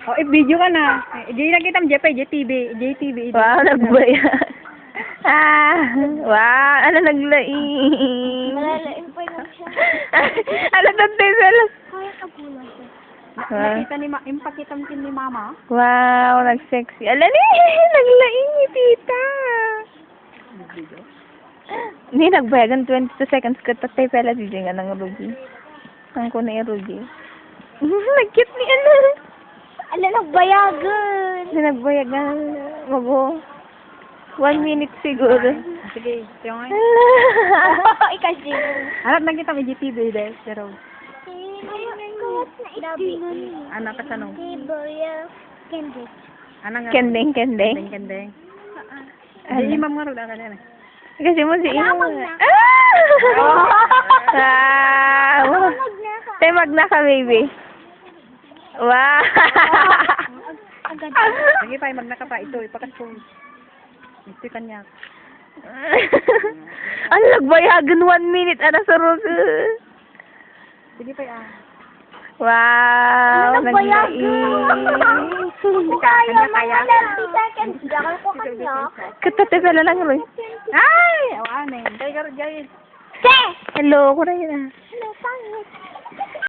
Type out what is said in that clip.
Oh, video ka na. Hindi nakita mo, JTV. Wow, nagbayan. Wow, ano naglaing? Malalain pa yun siya. Ano tantay sila? Kaya kagulan siya. Nakita yung pakita mo ni mama. Wow, nag-sexy. Ala ni, naglaing ni tita. Hindi, nagbayagan 22 seconds ka tatay pala di nga ng Ruby. Ang ko na yung Ruby. Nag-cute ni ano. Ala, nagbayagan. Hindi nagbayagan. Mago. 1 minute siguro. Sige, yung nga. Ikaw siya. Alam, nakita mo JTV dahil, pero, anak ka sa no? Anak nga. Kendeng. Kendeng. Hindi, imam nga rin ka na. Kasi mo si Imo. Wow! Tayo magna ka, baby. Wow! Sige pa, magna ka pa. Ito, ipakasun. Ito yung kanya. Ang nagbayagan 1 minute. Ano sa Rosa? Sige pa, Wow! Nagbayagan. Kanya. Katate pala lang, Roy. Ay! Awanin. Kaya ka rin. Hello, ko na yun ah. Hello, pangit.